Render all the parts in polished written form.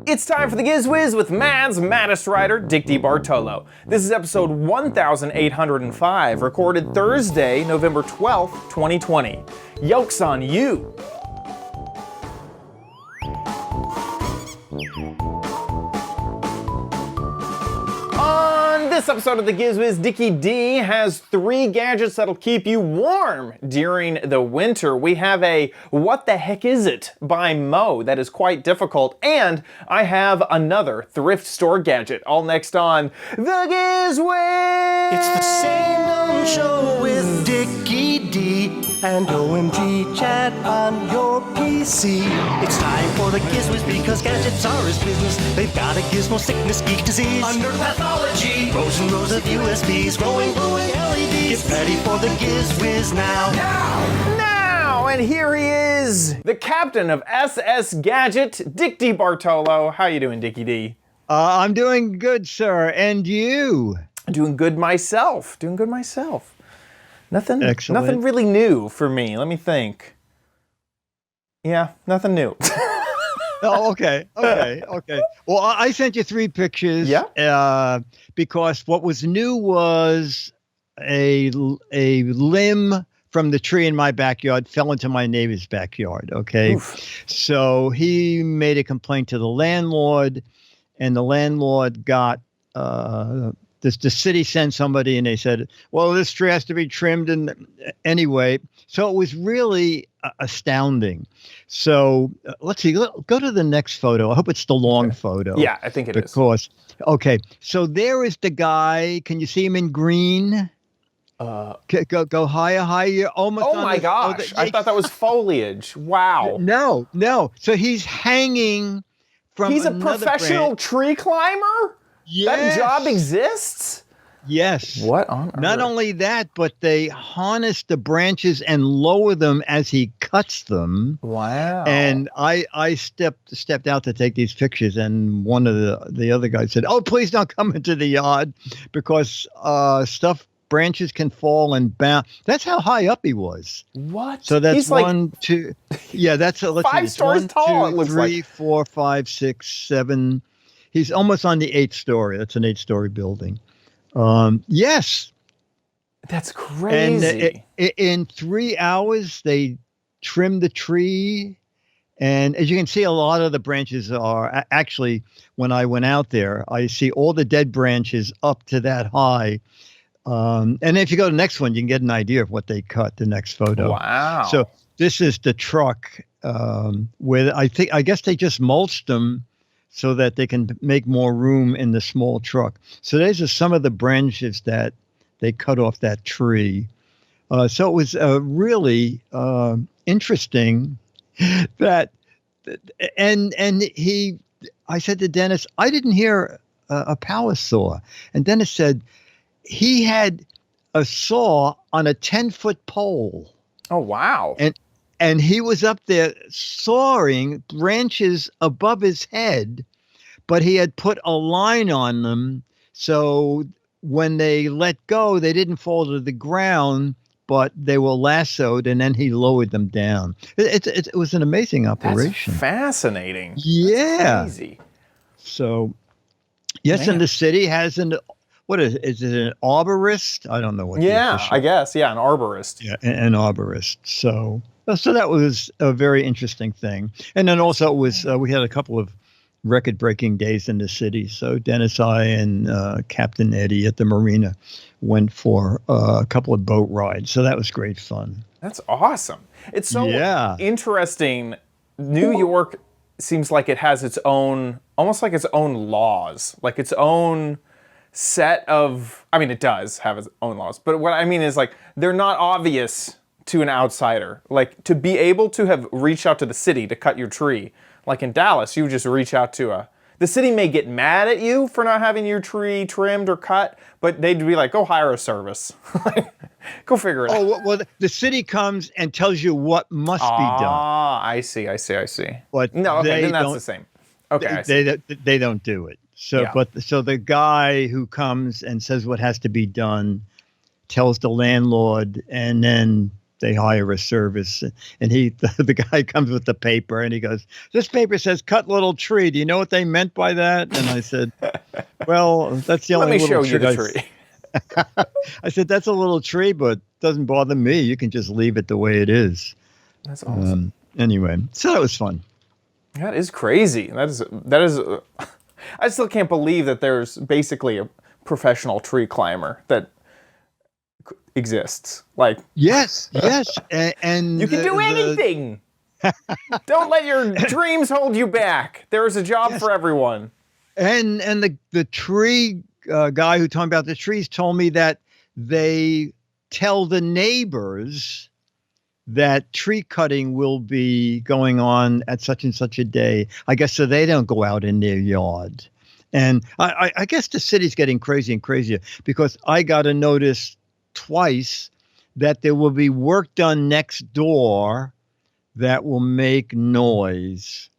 It's time for the Giz Wiz with Mad's maddest writer, Dick DeBartolo. This is episode 1805, recorded Thursday, November 12th, 2020. Yolks on you! On this episode of the Giz Wiz, Dickie D has 3 gadgets that'll keep you warm during the winter. We have a What the Heck Is It by Mo that is quite difficult, and I have another thrift store gadget, all next on the Giz Wiz! It's the same dumb show with Dickie D and OMG chat on your PC. It's time for the Giz Wiz because gadgets are his business. They've got a gizmo sickness, geek disease, under pathology, rows and rows of USBs, glowing, glowing LEDs. Get ready for the Giz Wiz now. Now, and here he is, the captain of SS Gadget, Dick DeBartolo. How you doing, Dickie D? I'm doing good, sir. And you? Doing good myself. Nothing really new for me. Let me think. Yeah, nothing new. Oh, okay. Well, I sent you 3 pictures. Yeah. Because what was new was a limb from the tree in my backyard fell into my neighbor's backyard. Okay. Oof. So he made a complaint to the landlord, and the landlord got the city sent somebody, and they said, well, this tree has to be trimmed. And anyway, so it was really astounding. So let's see, go to the next photo. I hope it's the long photo. Yeah, I think it is. Okay, so there is the guy. Can you see him in green? Go higher. Almost. Oh my gosh, I thought that was foliage. Wow. No. So he's hanging from He's a professional tree climber? Yes. That job exists? Yes. What on earth? Not only that, but they harness the branches and lower them as he cuts them. Wow. And I stepped out to take these pictures, and one of the other guys said, "Oh, please don't come into the yard because branches can fall and bounce." That's how high up he was. What? So that's He's 1, 2. Yeah, that's 5 stories tall. It looks 3, like 4, 5, 6, 7. He's almost on the 8th story. That's an 8-story building. Yes. That's crazy. And in 3 hours, they trimmed the tree. And as you can see, a lot of the branches are actually, when I went out there, I see all the dead branches up to that high. And if you go to the next one, you can get an idea of what they cut, the next photo. Wow. So this is the truck where I guess they just mulched them so that they can make more room in the small truck. So these are some of the branches that they cut off that tree. So it was really interesting that, I said to Dennis, I didn't hear a power saw. And Dennis said he had a saw on a 10-foot pole. Oh, wow. And he was up there sawing branches above his head, but he had put a line on them. So when they let go, they didn't fall to the ground, but they were lassoed, and then he lowered them down. It was an amazing operation. That's fascinating. Yeah. That's crazy. So, yes, Man. And the city has what is it? Is it an arborist? I don't know what. I guess. Yeah, an arborist. Yeah, an arborist. So that was a very interesting thing. And then also it was we had a couple of record-breaking days in the city. So Dennis, I, and Captain Eddie at the marina went for a couple of boat rides. So that was great fun. That's awesome. It's so interesting. New York seems like it has its own, almost like its own laws, like its own set of, I mean, it does have its own laws, but what I mean is like, they're not obvious to an outsider. Like to be able to have reached out to the city to cut your tree, like in Dallas, you just reach out to the city may get mad at you for not having your tree trimmed or cut, but they'd be like, go hire a service. Go figure it out. Oh, well, the city comes and tells you what must be done. Ah, I see. But no, okay, then that's the same. Okay, they don't do it. So, Yeah. So the guy who comes and says what has to be done tells the landlord, and then they hire a service, and the guy comes with the paper, and he goes, "This paper says cut little tree. Do you know what they meant by that?" And I said, "Well, that's the only little tree." Let me show you the tree. I said, "That's a little tree, but it doesn't bother me. You can just leave it the way it is." That's awesome. Anyway, so that was fun. That is crazy. That is. I still can't believe that there's basically a professional tree climber that exists. Like yes, and you can do anything. Don't let your dreams hold you back. There is a job for everyone. And the tree guy who told me about the trees told me that they tell the neighbors that tree cutting will be going on at such and such a day. I guess so they don't go out in their yard. And I guess the city's getting crazier and crazier because I got a notice twice that there will be work done next door that will make noise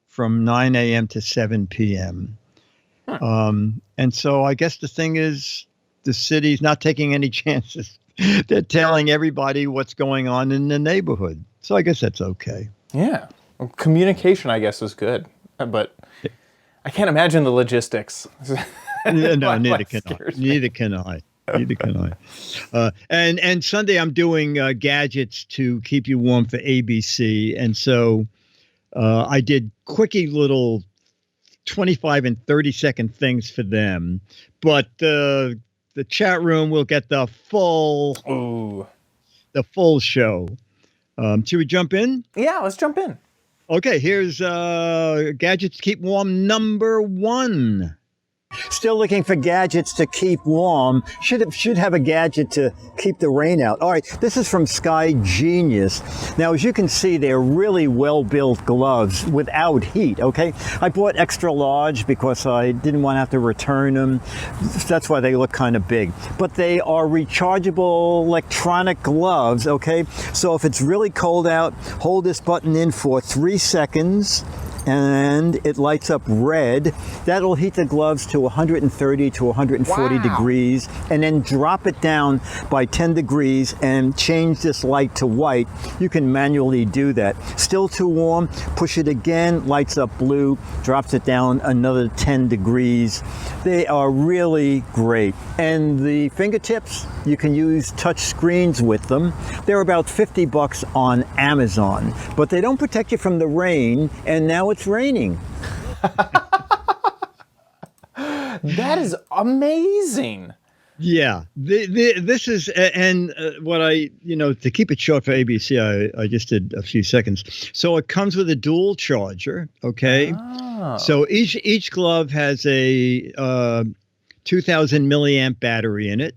from 9 a.m. to 7 p.m. And so I guess the thing is the city's not taking any chances. They're telling everybody what's going on in the neighborhood. So I guess that's okay. Yeah. Well, communication, I guess, is good. But I can't imagine the logistics. No, neither can I. And Sunday I'm doing gadgets to keep you warm for ABC. And so I did quickie little 25 and 30-second things for them. But the chat room will get the full show. Should we jump in? Yeah, let's jump in. Okay, here's gadgets to keep warm number 1. Still looking for gadgets to keep warm. Should have a gadget to keep the rain out. All right, this is from Sky Genius. Now, as you can see, they're really well-built gloves without heat, okay? I bought extra large because I didn't want to have to return them. That's why they look kind of big. But they are rechargeable electronic gloves, okay? So if it's really cold out, hold this button in for 3 seconds. And it lights up red. That'll heat the gloves to 130 to 140 degrees, and then drop it down by 10 degrees and change this light to white. You can manually do that. Still too warm, push it again, lights up blue, drops it down another 10 degrees. They are really great. And the fingertips, you can use touch screens with them. They're about $50 on Amazon, but they don't protect you from the rain, and now it's raining. That is amazing. Yeah, this is, and what to keep it short for ABC, I just did a few seconds. So it comes with a dual charger, okay? Oh. So each glove has a 2,000 milliamp battery in it,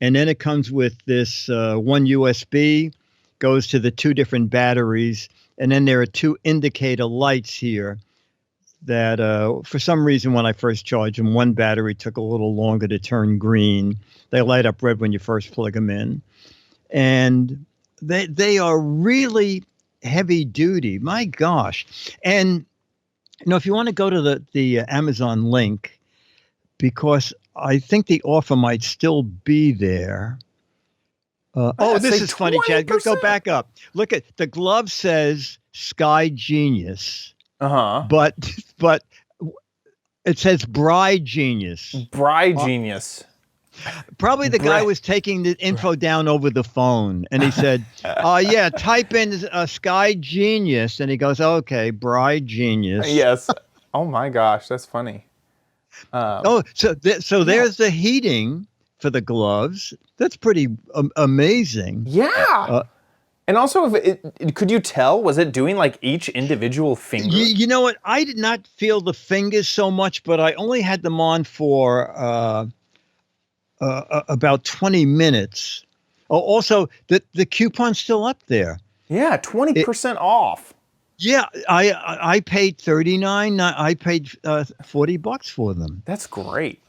and then it comes with this one USB, goes to the 2 different batteries, and then there are 2 indicator lights here that for some reason when I first charged them, one battery took a little longer to turn green. They light up red when you first plug them in. And they are really heavy duty. My gosh. And, if you want to go to the Amazon link, because I think the offer might still be there. This is funny, Chad. Go back up. Look at the glove says Sky Genius. But it says Bride Genius. Bride Genius. Probably the guy was taking the info down over the phone, and he said, yeah, type in Sky Genius, and he goes, okay, Bride Genius. Yes. Oh my gosh, that's funny. So there's the heating for the gloves. That's pretty amazing. Yeah. And also, could you tell, was it doing like each individual finger? You know what? I did not feel the fingers so much, but I only had them on for about 20 minutes. Oh, also, the coupon's still up there. Yeah, 20% off. Yeah, I paid $39. I paid $40 for them. That's great.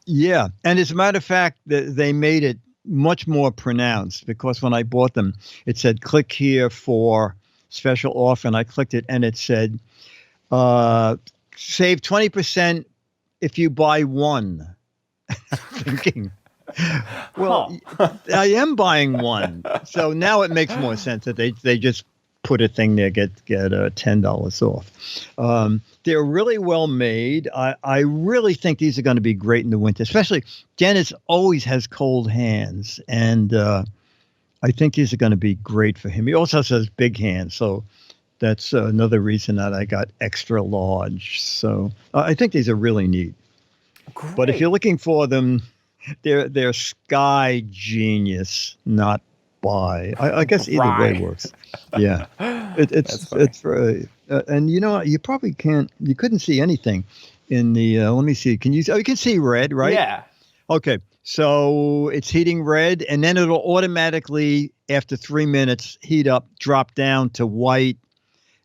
Yeah, and as a matter of fact, they made it much more pronounced because when I bought them, it said click here for special offer, and I clicked it, and it said save 20% if you buy one. Thinking, Well, I am buying one, so now it makes more sense that they just put a thing there, get $10 off. They're really well made. I really think these are going to be great in the winter, especially Dennis always has cold hands, and I think these are going to be great for him. He also has big hands, so that's another reason that I got extra large. So I think these are really neat. Great. But if you're looking for them, they're Sky Genius, not Buy. I guess either way works. Yeah, it's and you know you probably you couldn't see anything in the. Let me see. Can you? Oh, you can see red, right? Yeah. Okay, so it's heating red, and then it'll automatically after 3 minutes heat up, drop down to white,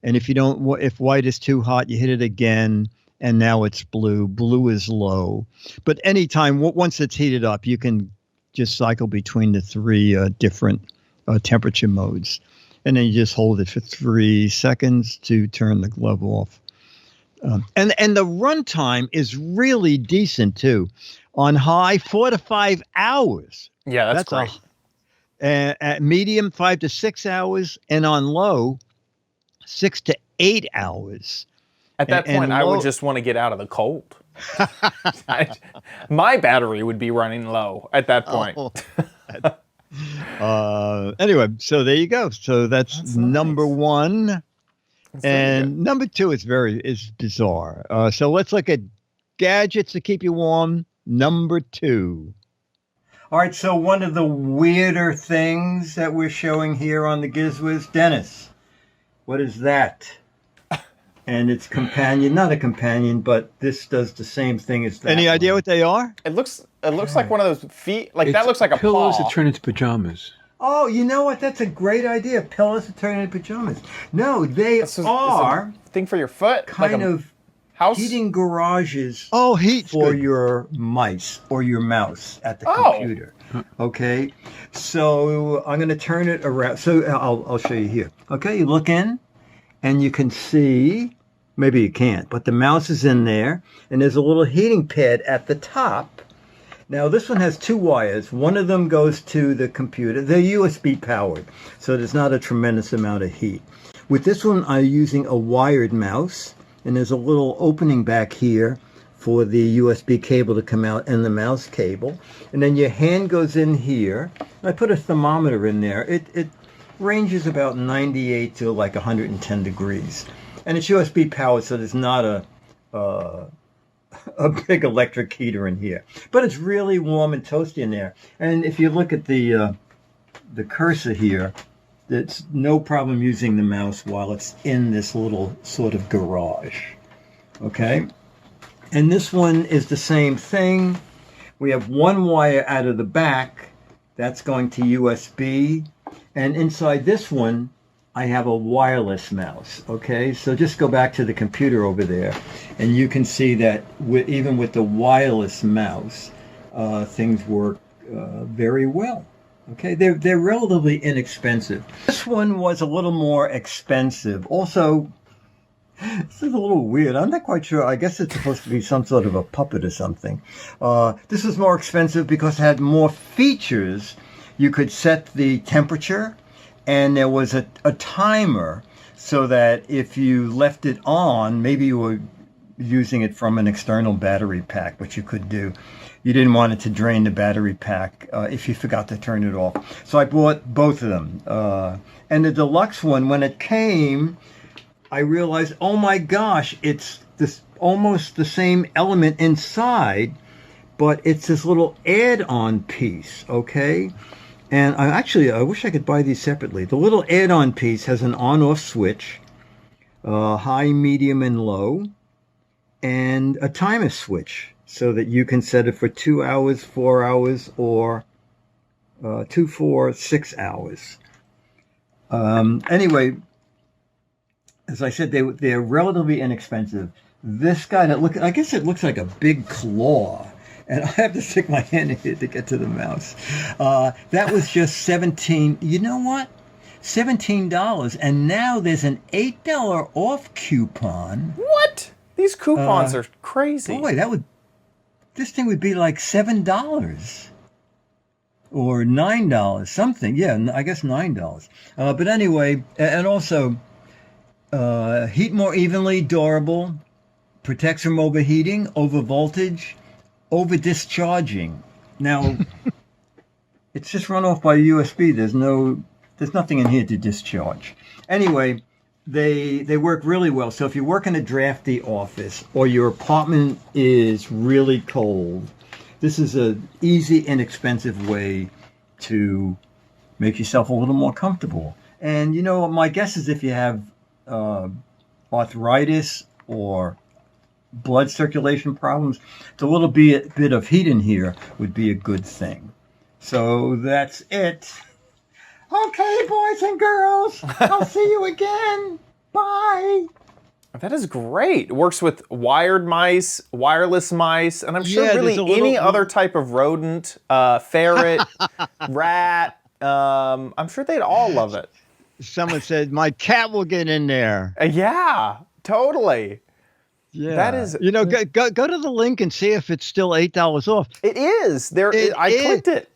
and if white is too hot, you hit it again. And now it's blue. Blue is low. But anytime, once it's heated up, you can just cycle between the three different temperature modes. And then you just hold it for 3 seconds to turn the glove off. And the runtime is really decent, too. On high, 4 to 5 hours. Yeah, that's great. At medium, 5 to 6 hours. And on low, 6 to 8 hours. At that point, I would just want to get out of the cold. My battery would be running low at that point. Anyway, so there you go. So that's number nice. one. And number two is bizarre. So let's look at gadgets to keep you warm. Number two. All right, so one of the weirder things that we're showing here on the Giz Wiz, Dennis, what is that? And its companion, not a companion, but this does the same thing as that. Any idea what they are? It looks like one of those feet. Like that looks like a pillows paw. that turn into pajamas. Oh, you know what? That's a great idea. Pillows that turn into pajamas. No, they are a thing for your foot. kind of house heating garages. Oh, for your mice or your mouse at the computer. Okay, so I'm going to turn it around. So I'll show you here. Okay, you look in. And you can see, maybe you can't, but the mouse is in there, and there's a little heating pad at the top. Now, this one has 2 wires. One of them goes to the computer. They're USB powered, so there's not a tremendous amount of heat. With this one, I'm using a wired mouse, and there's a little opening back here for the USB cable to come out and the mouse cable. And then your hand goes in here. I put a thermometer in there. It ranges about 98 to like 110 degrees, and it's USB powered, so there's not a big electric heater in here, but it's really warm and toasty in there. And if you look at the cursor here, it's no problem using the mouse while it's in this little sort of garage. Okay, and this one is the same thing. We have 1 wire out of the back that's going to USB. And inside this one, I have a wireless mouse, okay? So just go back to the computer over there, and you can see that even with the wireless mouse, things work very well, okay? They're relatively inexpensive. This one was a little more expensive. Also, this is a little weird. I'm not quite sure. I guess it's supposed to be some sort of a puppet or something. This was more expensive because it had more features. You could set the temperature, and there was a timer so that if you left it on, maybe you were using it from an external battery pack, which you could do. You didn't want it to drain the battery pack if you forgot to turn it off. So I bought both of them. And the deluxe one, when it came, I realized, oh my gosh, it's almost the same element inside, but it's this little add-on piece, okay? And I wish I could buy these separately. The little add-on piece has an on-off switch, high, medium, and low, and a timer switch so that you can set it for 2 hours, 4 hours, or 2, 4, 6 hours. Anyway, as I said, they're relatively inexpensive. This guy I guess it looks like a big claw. And I have to stick my hand in here to get to the mouse. That was just $17. You know what? $17. And now there's an $8 off coupon. What? These coupons are crazy. Boy, this thing would be like $7. or $9, something. Yeah, I guess $9. But anyway, and also heat more evenly, durable, protects from overheating, overvoltage, over discharging. Now, it's just run off by USB. There's nothing in here to discharge. Anyway, they work really well. So if you work in a drafty office or your apartment is really cold, this is an easy, inexpensive way to make yourself a little more comfortable. And my guess is if you have arthritis or blood circulation problems, a little bit of heat in here would be a good thing. So that's it. Okay, boys and girls, I'll see you again. Bye. That is great. It works with wired mice, wireless mice, and I'm sure really any other type of rodent, ferret, rat. I'm sure they'd all love it. Someone said, my cat will get in there. Yeah, totally. Yeah. That is... go to the link and see if it's still $8 off. It is. I clicked it.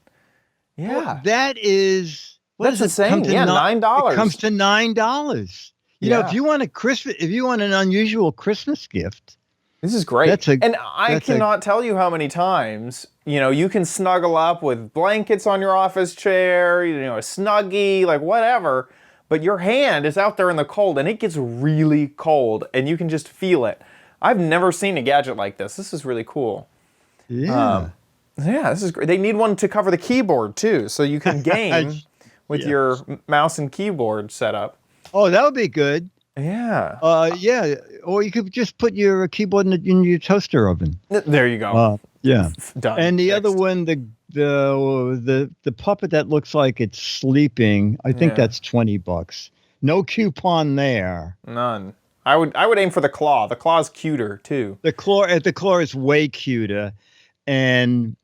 Yeah. Well, that is... That's insane. Yeah, $9. It comes to $9. If you want an unusual Christmas gift, this is great. I cannot tell you how many times, you can snuggle up with blankets on your office chair, a Snuggie, like whatever, but your hand is out there in the cold and it gets really cold and you can just feel it. I've never seen a gadget like this. This is really cool. Yeah. This is great. They need one to cover the keyboard too, so you can game with your mouse and keyboard setup. Oh, that would be good. Yeah. Or you could just put your keyboard in your toaster oven. There you go. Yeah. Done. And the other one, the puppet that looks like it's sleeping, I think that's $20. No coupon there. None. I would aim for the claw. The claw's cuter too. The claw is way cuter, and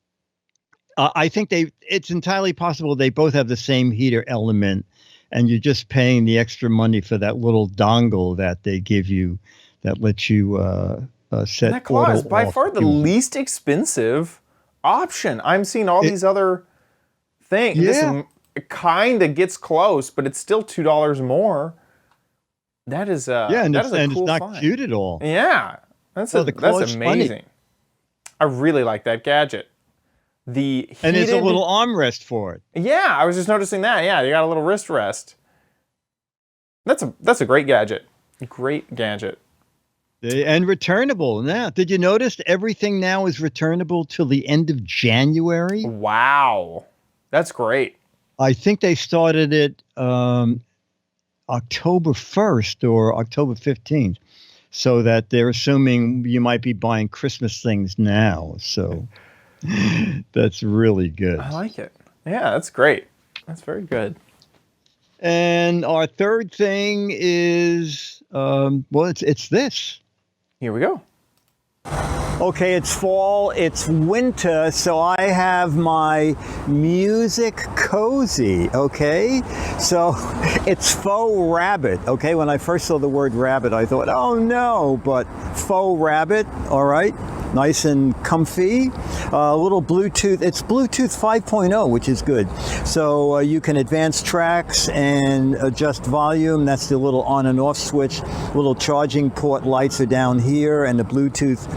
I think it's entirely possible they both have the same heater element. And you're just paying the extra money for that little dongle that they give you that lets you set. And that claw is by far the least expensive option. I'm seeing all these other things. Yeah. This kind of gets close, but it's still $2 more. That is and that is a cool it's not find. cute at all. Yeah, that's amazing. Funny. I really like that gadget. And there's a little armrest for it. Yeah, I was just noticing that. Yeah, you got a little wrist rest. That's a great gadget. Great gadget. And returnable. Now, did you notice everything now is returnable till the end of January? Wow, that's great. I think they started it October 1st or October 15th, so that they're assuming you might be buying Christmas things now. So. That's really good. I like it. Yeah, that's great. That's very good. And our third thing is, it's this. Here we go. Okay, it's fall, it's winter, so I have my music cozy, okay? So it's faux rabbit, okay? When I first saw the word rabbit, I thought, oh no, but faux rabbit, all right? Nice and comfy. Little Bluetooth. It's Bluetooth 5.0, which is good. So you can advance tracks and adjust volume. That's the little on and off switch. Little charging port lights are down here, and the Bluetooth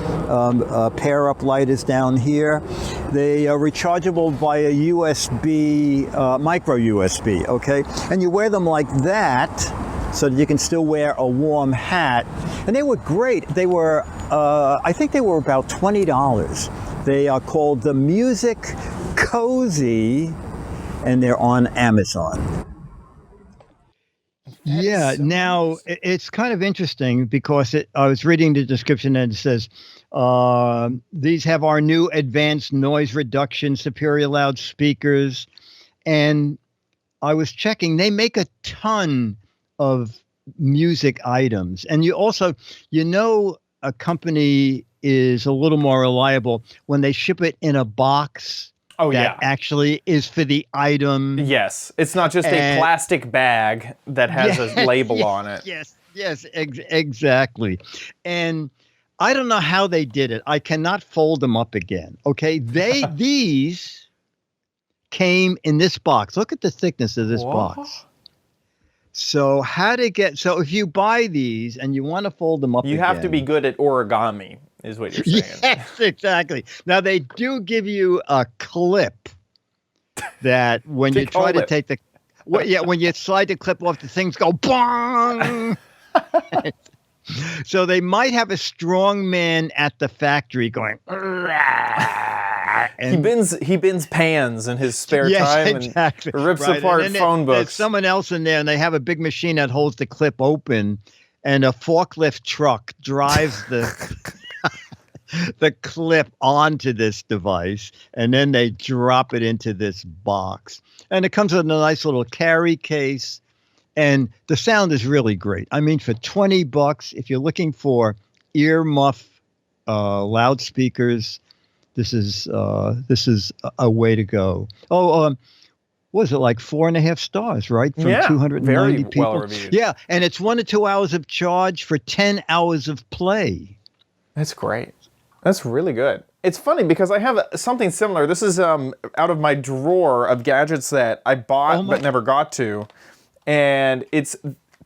pair up light is down here. They are rechargeable via USB, micro USB, okay? And you wear them like that, so that you can still wear a warm hat. And they were great. They were, I think they were about $20. They are called the Music Cozy, and they're on Amazon. Yeah, now it's kind of interesting because I was reading the description and it says, these have our new advanced noise reduction, superior loudspeakers. And I was checking, they make a ton of music items. And you also, a company is a little more reliable when they ship it in a box. Oh, that actually is for the item. Yes. It's not just a plastic bag that has a label on it. Yes, exactly. And I don't know how they did it. I cannot fold them up again. Okay. These came in this box. Look at the thickness of this box. So so if you buy these and you want to fold them up, you have to be good at origami, is what you're saying. Yes, exactly. Now they do give you a clip that when you try to take the, when you slide the clip off, the things go bong. So they might have a strong man at the factory going. And he bends pans in his spare time exactly. and rips apart phone books. There's someone else in there, and they have a big machine that holds the clip open, and a forklift truck drives the clip onto this device, and then they drop it into this box. And it comes with a nice little carry case, and the sound is really great. I mean, for $20, if you're looking for earmuff loudspeakers, this is a way to go. What was it, like 4.5 stars, right? From 290 very people. Well reviewed. Yeah, and it's 1 to 2 hours of charge for 10 hours of play. That's great. That's really good. It's funny because I have something similar. This is out of my drawer of gadgets that I bought but never got to. And it's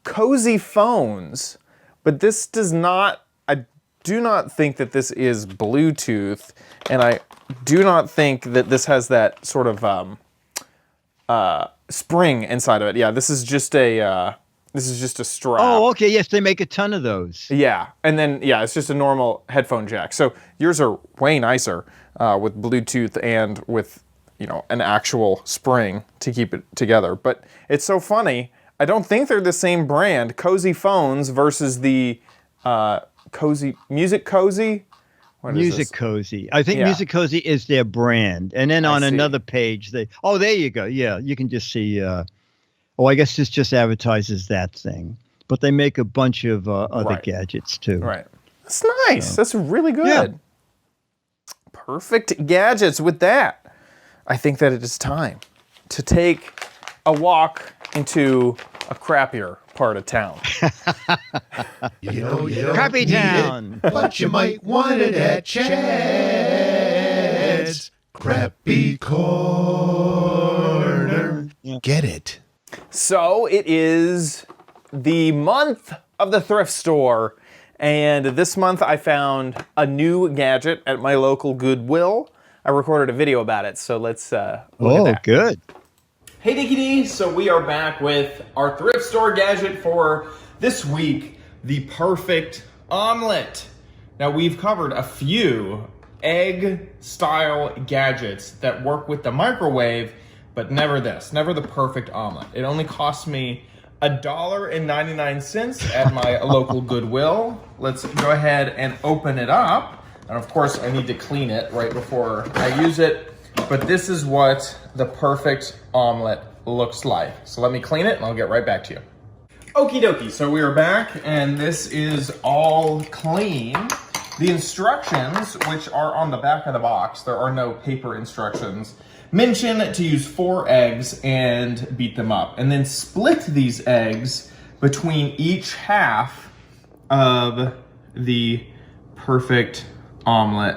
cozy phones, but this does not, I do not think that this is Bluetooth, and I do not think that this has that sort of spring inside of it. Yeah, this is just a strap. Oh, okay. Yes, they make a ton of those. Yeah, and then it's just a normal headphone jack. So yours are way nicer with Bluetooth and with an actual spring to keep it together. But it's so funny. I don't think they're the same brand. Cozy Phones versus the Cozy Music Cozy. What is Music this? Cozy. I think Music Cozy is their brand. And then on another page, there you go. Yeah, you can just see. I guess this just advertises that thing. But they make a bunch of other gadgets too. Right. That's nice. That's really good. Yeah. Perfect gadgets with that. I think that it is time to take a walk into a crappier part of town. Crappy town. But you might want it at Chad's Crappy Corner. Get it. So it is the month of the thrift store. And this month I found a new gadget at my local Goodwill. I recorded a video about it, so let's look at that. Good. Hey Dickie D, so we are back with our thrift store gadget for this week, the perfect omelet. Now we've covered a few egg-style gadgets that work with the microwave, but never the perfect omelet. It only cost me $1.99 at my local Goodwill. Let's go ahead and open it up. And of course, I need to clean it right before I use it. But this is what the perfect omelet looks like. So let me clean it and I'll get right back to you. Okie dokie, so we are back and this is all clean. The instructions, which are on the back of the box, there are no paper instructions, mention to use 4 eggs and beat them up. And then split these eggs between each half of the perfect omelet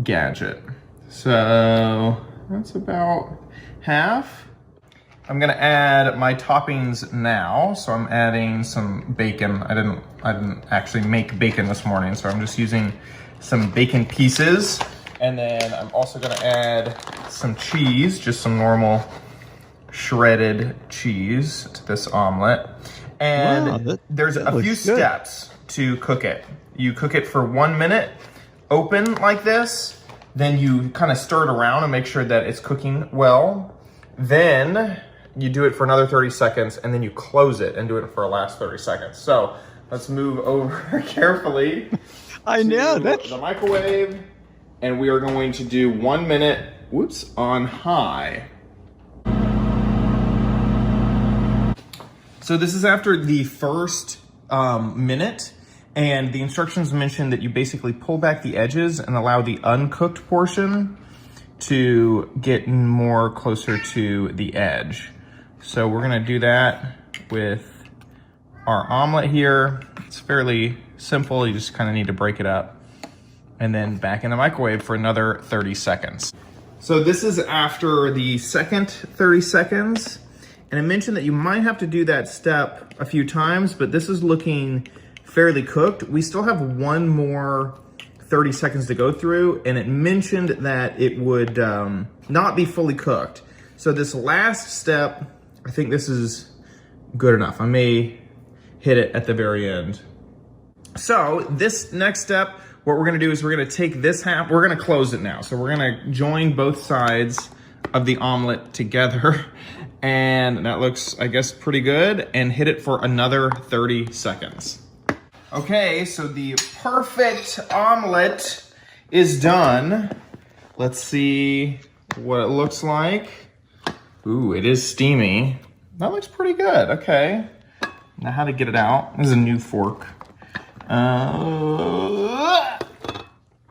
gadget. So that's about half. I'm gonna add my toppings now. So I'm adding some bacon. I didn't actually make bacon this morning, so I'm just using some bacon pieces. And then I'm also gonna add some cheese, just some normal shredded cheese to this omelet. And there's a few steps to cook it. You cook it for 1 minute, open like this, then you kind of stir it around and make sure that it's cooking well. Then you do it for another 30 seconds and then you close it and do it for the last 30 seconds. So let's move over carefully to the microwave. And we are going to do 1 minute, on high. So this is after the first minute. And the instructions mention that you basically pull back the edges and allow the uncooked portion to get more closer to the edge. So we're gonna do that with our omelet here. It's fairly simple, you just kind of need to break it up. And then back in the microwave for another 30 seconds. So this is after the second 30 seconds. And I mentioned that you might have to do that step a few times, but this is looking fairly cooked. We still have one more 30 seconds to go through, and it mentioned that it would not be fully cooked. So this last step, I think this is good enough. I may hit it at the very end. So this next step, what we're gonna do is we're gonna take this half, we're gonna close it now. So we're gonna join both sides of the omelet together. And that looks, I guess, pretty good. And hit it for another 30 seconds. Okay, so the perfect omelet is done. Let's see what it looks like. Ooh, it is steamy. That looks pretty good, okay. Now how to get it out. This is a new fork.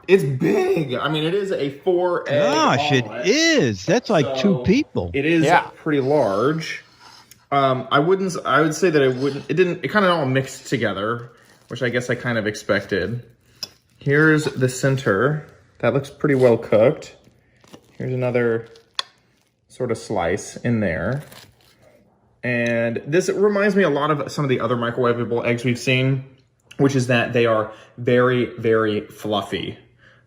It's big. I mean, it is a 4-egg Gosh, omelet. it is. That's like two people. It is pretty large. I would say that it kind of all mixed together, which I guess I kind of expected. Here's the center. That looks pretty well cooked. Here's another sort of slice in there. And this reminds me a lot of some of the other microwavable eggs we've seen, which is that they are very, very fluffy.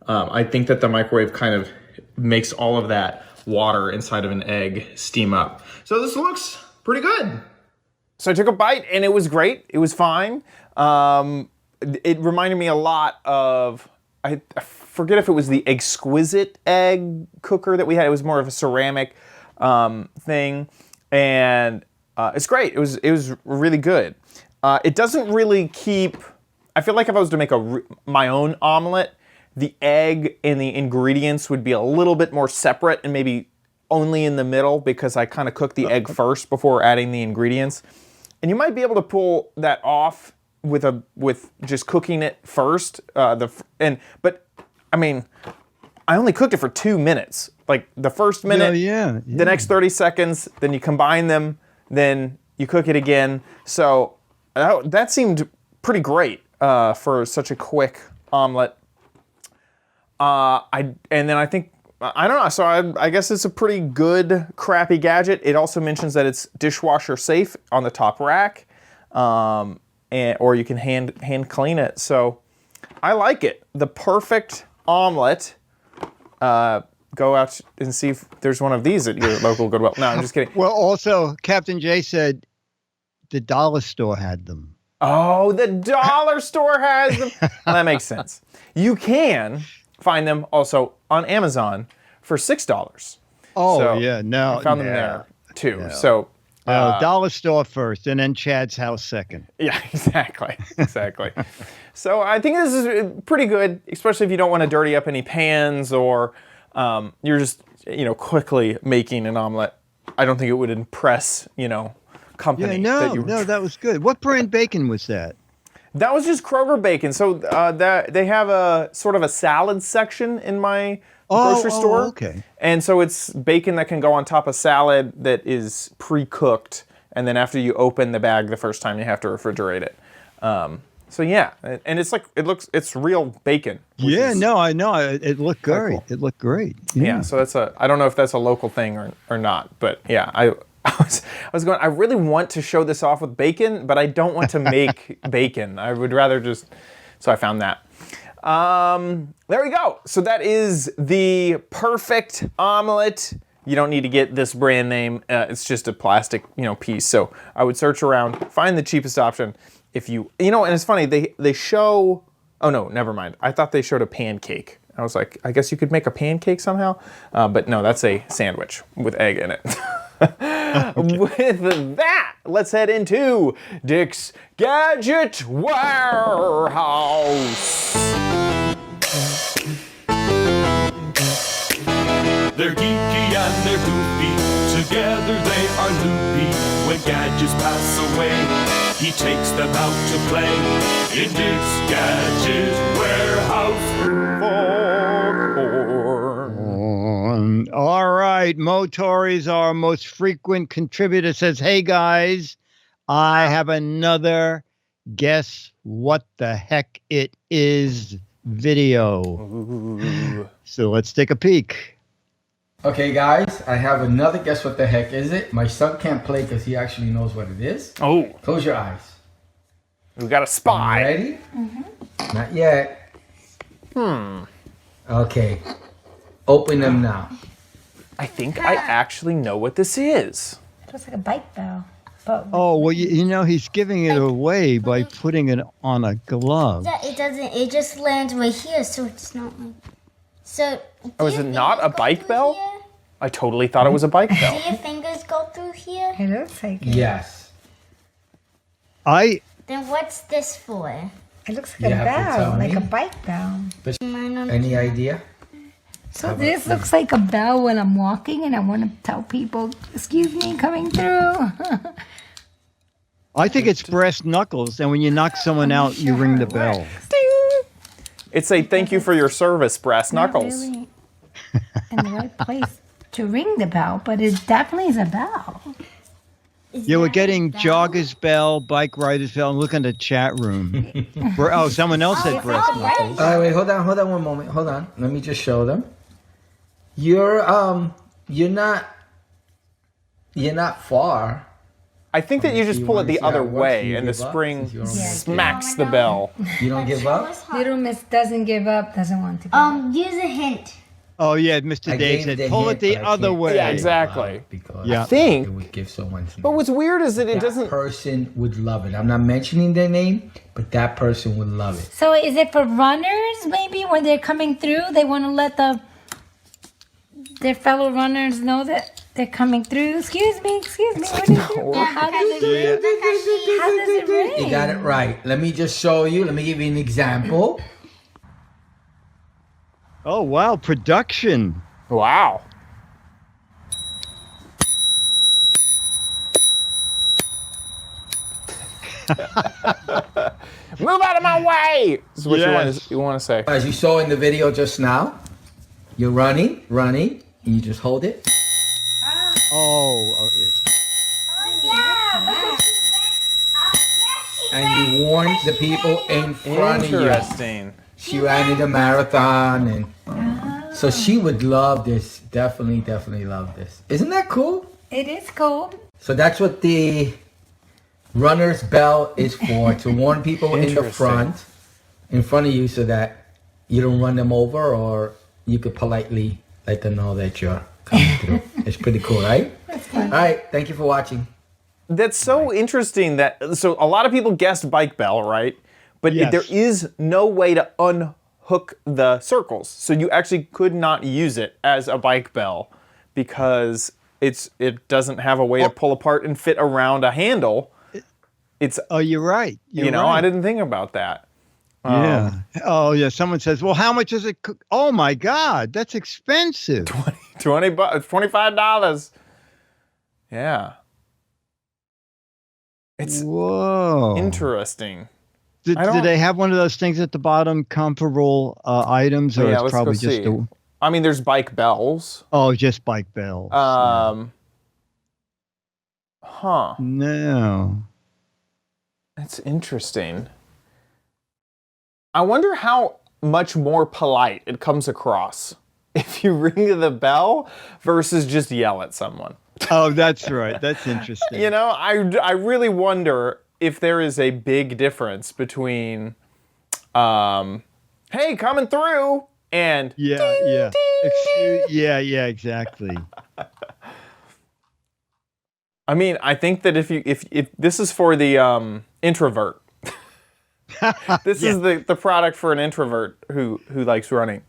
I think that the microwave kind of makes all of that water inside of an egg steam up. So this looks pretty good. So I took a bite and it was great. It was fine. It reminded me a lot of, I forget if it was the exquisite egg cooker that we had. It was more of a ceramic thing. And it's great. It was really good. It doesn't really keep, I feel like if I was to make my own omelet, the egg and the ingredients would be a little bit more separate and maybe only in the middle because I kind of cook the egg first before adding the ingredients. And you might be able to pull that off with just cooking it first. But I mean, I only cooked it for 2 minutes. Like the first minute, the next 30 seconds, then you combine them, then you cook it again. So that seemed pretty great for such a quick omelet. I don't know. So I guess it's a pretty good crappy gadget. It also mentions that it's dishwasher safe on the top rack, or you can hand clean it. So I like it. The perfect omelet. Go out and see if there's one of these at your local Goodwill. No, I'm just kidding. Well, also Captain J said the dollar store had them. Oh, the dollar store has them. Well, that makes sense. You can find them also on Amazon for $6. Oh, so yeah. No. I found them there too. No. So dollar store first and then Chad's house second. Yeah, exactly. Exactly. So I think this is pretty good, especially if you don't want to dirty up any pans or you're just, quickly making an omelet. I don't think it would impress, company. No, that was good. What brand bacon was that? That was just Kroger bacon. So they have a sort of a salad section in my grocery store. Okay. And so it's bacon that can go on top of salad that is pre-cooked. And then after you open the bag the first time, you have to refrigerate it. So yeah, and it's real bacon. Yeah, no, I know. It looked great. Cool. It looked great. Yeah. So I don't know if that's a local thing or not, but yeah, I was going, I really want to show this off with bacon, but I don't want to make bacon. I would rather so I found that. There we go. So that is the perfect omelet. You don't need to get this brand name. It's just a plastic, piece. So I would search around, find the cheapest option. If and it's funny, they show, oh no, never mind. I thought they showed a pancake. I was like, I guess you could make a pancake somehow. But no, that's a sandwich with egg in it. With that, let's head into Dick's Gadget Warehouse. They're geeky and they're goofy, together they are loopy. When gadgets pass away, he takes them out to play in Dick's Gadget Warehouse. All right, Motori's our most frequent contributor says, hey guys, I have another guess what the heck it is video. Ooh. So let's take a peek. Okay, guys, I have another guess what the heck is it. My son can't play because he actually knows what it is. Oh. Close your eyes. We got a spy. Ready? Mm-hmm. Not yet. Okay. Open them now. I think I actually know what this is. It looks like a bike bell. But Oh, well, you know, he's giving it away by putting it on a glove. Yeah, it doesn't. It just lands right here, so it's not like. So. Oh, is it not a bike bell? Here? I totally thought it was a bike Do bell. your fingers go through here? it looks like it. Yes. Then what's this for? It looks like You a have to bell, tell like me. a bike bell. Any idea? So this looks like a bell when I'm walking and I want to tell people, excuse me, coming through. I think it's brass knuckles, and when you knock someone out, you ring the bell. It's a thank you for your service, brass knuckles. Not really in the right place to ring the bell, but it definitely is a bell. Yeah, we're getting jogger's bell, bike rider's bell. Look in the chat room. Oh, someone else said brass knuckles. All right, wait, hold on one moment. Hold on. Let me just show them. You're not far. I think that you just You pull it wanna the see how other it works? way You and the give up spring since you're almost smacks the bell. You don't give up? Little Miss doesn't give up, doesn't want to give up. Use a hint. Oh, yeah, Mr. I Dave gave said, the pull hint, it the but I other can't way. Yeah, say it exactly. loud because Yeah. I think. it would give someone's name. But what's weird is that it that doesn't. person would love it. I'm not mentioning their name, but that person would love it. So is it for runners, maybe, when they're coming through? They want to let their fellow runners know that they're coming through. Excuse me. What is it? How does it ring? How does it ring? You got it right. Let me just show you. Let me give you an example. Oh, wow, production. Wow. Move out of my way! This is what Yes. you want to say. As you saw in the video just now, you're running, and you just hold it. Oh, And you warn the people in front of you. Interesting. She ran in a marathon, and so she would love this. Definitely love this. Isn't that cool? It is cold. So that's what the runner's bell is for, to warn people in the front of you, so that you don't run them over, or you could politely let them know that you're coming through. It's pretty cool, right? All right, thank you for watching. That's so interesting that, so a lot of people guessed bike bell, right? But Yes. there is no way to unhook the circles. So you actually could not use it as a bike bell because it doesn't have a way to pull apart and fit around a handle. It's, oh, you're right. you know, I didn't think about that. Yeah. Oh, yeah. Someone says, well, how much is it? Oh, my God. That's expensive. $25. Yeah. It's Whoa. interesting. Do I don't- they have one of those things at the bottom, comparable items, or Yeah, it's let's probably go just see. I mean, there's bike bells. just bike bells? Huh. No. That's interesting. I wonder how much more polite it comes across if you ring the bell versus just yell at someone. Oh, that's right. That's interesting. You know, I really wonder if there is a big difference between, hey, coming through, and Yeah, ding, yeah. ding. Yeah, exactly. I mean, I think that if this is for the introvert. This is the product for an introvert who likes running.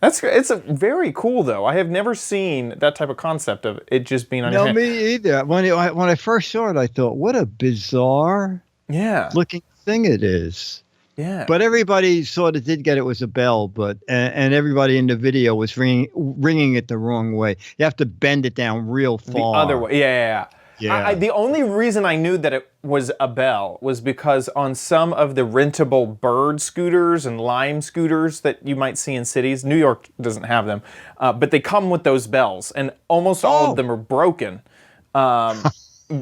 It's a very cool though. I have never seen that type of concept of it just being on your No, hand. me either. When I first saw it, I thought, what a bizarre Yeah. looking thing it is. Yeah. But everybody sort of did get it was a bell, but and everybody in the video was ringing it the wrong way. You have to bend it down real far. the other way. Yeah. Yeah. The only reason I knew that it was a bell was because on some of the rentable bird scooters and Lime scooters that you might see in cities, New York doesn't have them, but they come with those bells, and almost all of them are broken.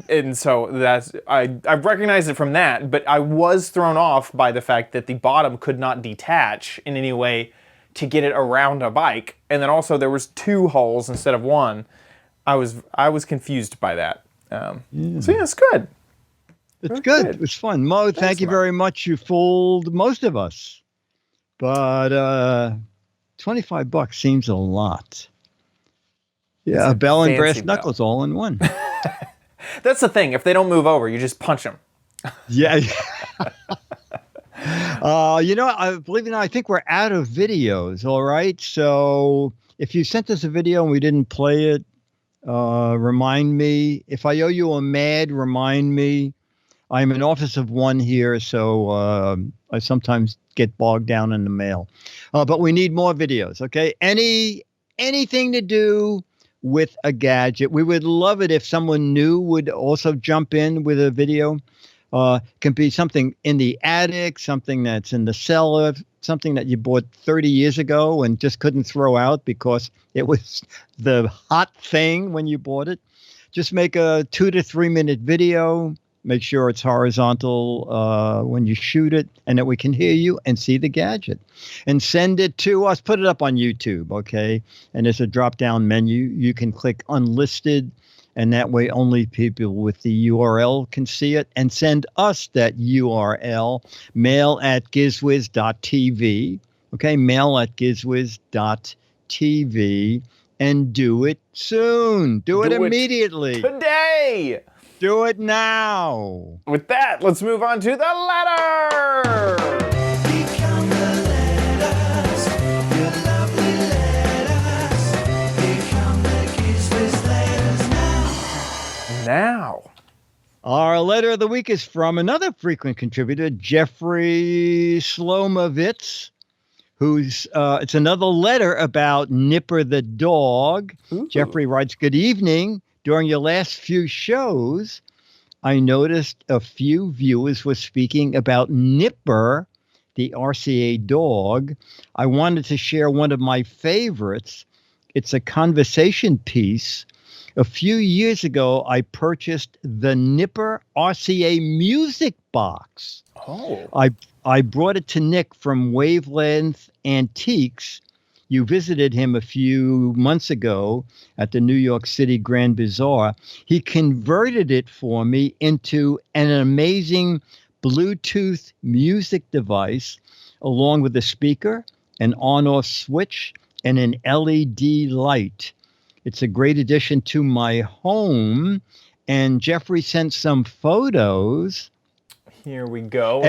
And so I recognized it from that, but I was thrown off by the fact that the bottom could not detach in any way to get it around a bike. And then also there was 2 holes instead of 1. I was confused by that. So yeah, it's good. It's good. It was fun. Mo, thank you very much. You fooled most of us. But $25 seems a lot. Yeah, a bell and brass knuckles all in one. That's the thing. If they don't move over, you just punch them. Yeah. Believe it or not, I think we're out of videos. All right. So if you sent us a video and we didn't play it, remind me. If I owe you a mad, remind me. I'm an office of one here, so I sometimes get bogged down in the mail. But we need more videos, okay? Anything to do with a gadget. We would love it if someone new would also jump in with a video. Can be something in the attic, something that's in the cellar, something that you bought 30 years ago and just couldn't throw out because it was the hot thing when you bought it. Just make a 2 to 3 minute video. Make sure it's horizontal when you shoot it and that we can hear you and see the gadget. And send it to us. Put it up on YouTube, okay? And there's a drop-down menu. You can click unlisted, and that way only people with the URL can see it. And send us that URL, mail@gizwiz.tv, okay? Mail@gizwiz.tv, and do it soon. Do it immediately. Today! Do it now. With that, let's move on to the letter. Become the letters, your lovely letters. Become the Giz Wiz letters now. Our letter of the week is from another frequent contributor, Jeffrey Slomovitz, who's it's another letter about Nipper the dog. Ooh. Jeffrey writes, "Good evening. During your last few shows, I noticed a few viewers were speaking about Nipper, the RCA dog. I wanted to share one of my favorites. It's a conversation piece. A few years ago, I purchased the Nipper RCA music box. Oh. I brought it to Nick from Wavelength Antiques. You visited him a few months ago at the New York City Grand Bazaar. He converted it for me into an amazing Bluetooth music device, along with a speaker, an on-off switch, and an LED light. It's a great addition to my home." And Jeffrey sent some photos. Here we go.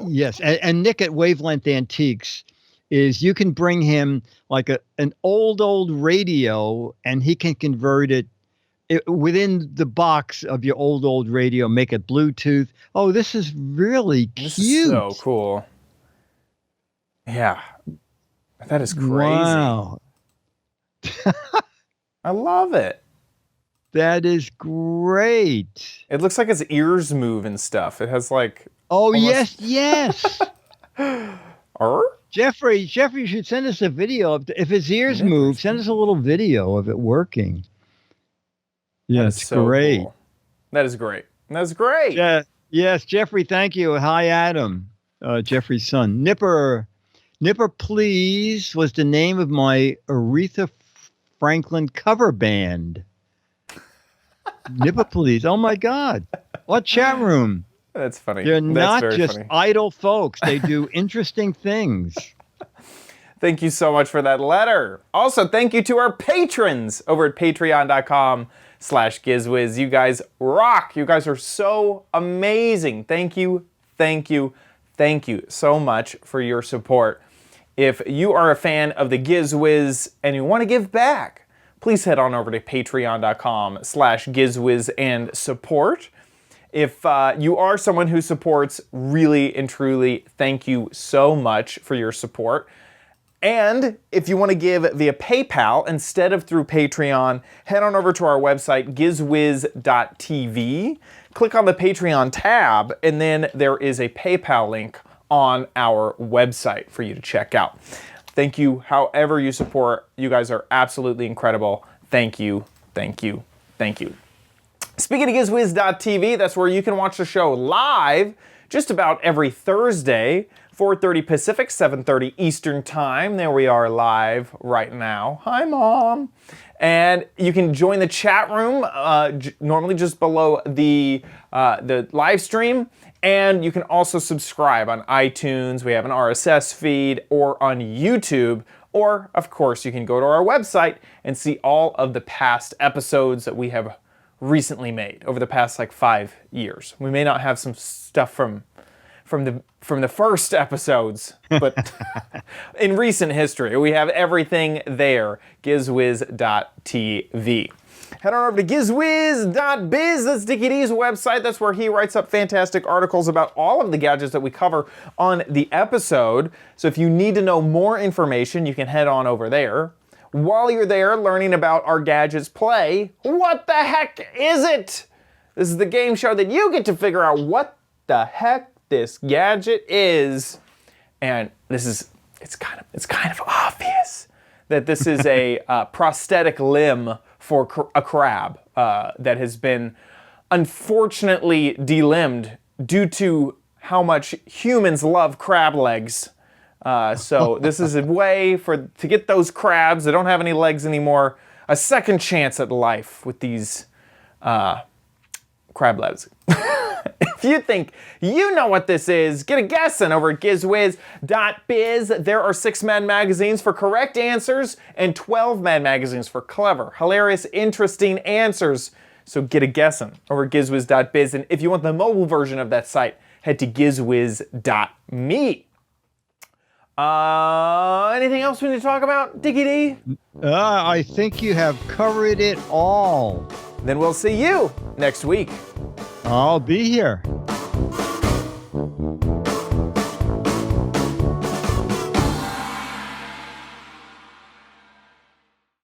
Yes, and Nick at Wavelength Antiques is you can bring him like an old radio, and he can convert it within the box of your old radio, make it Bluetooth. Oh, this is really cute. This is so cool. Yeah. That is crazy. Wow. I love it. That is great. It looks like his ears move and stuff. It has like... Oh, almost... yes. Jeffrey, you should send us a video of if his ears move. Send us a little video of it working. Yeah, it's so great. Cool. That is great. That's great. Yeah. Yes, Jeffrey. Thank you. Hi, Adam. Jeffrey's son. Nipper, Please was the name of my Aretha Franklin cover band. Nipper, Please. Oh my God! What chat room? That's funny. They're not just idle folks. They do interesting things. Thank you so much for that letter. Also, thank you to our patrons over at patreon.com/GizWiz. You guys rock. You guys are so amazing. Thank you so much for your support. If you are a fan of the Giz Wiz and you want to give back, please head on over to patreon.com/GizWiz and support. If you are someone who supports, really and truly, thank you so much for your support. And if you want to give via PayPal instead of through Patreon, head on over to our website, gizwiz.tv. Click on the Patreon tab, and then there is a PayPal link on our website for you to check out. Thank you however you support. You guys are absolutely incredible. Thank you. Speaking of gizwiz.tv, that's where you can watch the show live just about every Thursday. 4:30 Pacific, 7:30 Eastern Time. There we are live right now. Hi, Mom. And you can join the chat room, normally just below the live stream. And you can also subscribe on iTunes. We have an RSS feed, or on YouTube. Or, of course, you can go to our website and see all of the past episodes that we have recently made over the past 5 years. We may not have some stuff from the first episodes, but in recent history, we have everything there. GizWiz.tv. Head on over to GizWiz.biz. That's Dickie D's website. That's where he writes up fantastic articles about all of the gadgets that we cover on the episode. So if you need to know more information, you can head on over there. While you're there learning about our gadgets play, what the heck is it? This is the game show that you get to figure out what the heck this gadget is. And it's kind of obvious that this is a prosthetic limb for a crab that has been unfortunately delimbed due to how much humans love crab legs. So this is a way to get those crabs that don't have any legs anymore a second chance at life with these crab legs. If you think you know what this is, get a guessing over at GizWiz.biz. There are 6 Mad magazines for correct answers and 12 Mad magazines for clever, hilarious, interesting answers. So get a guessing over at GizWiz.biz. And if you want the mobile version of that site, head to GizWiz.me. Anything else we need to talk about, Dickie D? I think you have covered it all. Then we'll see you next week. I'll be here.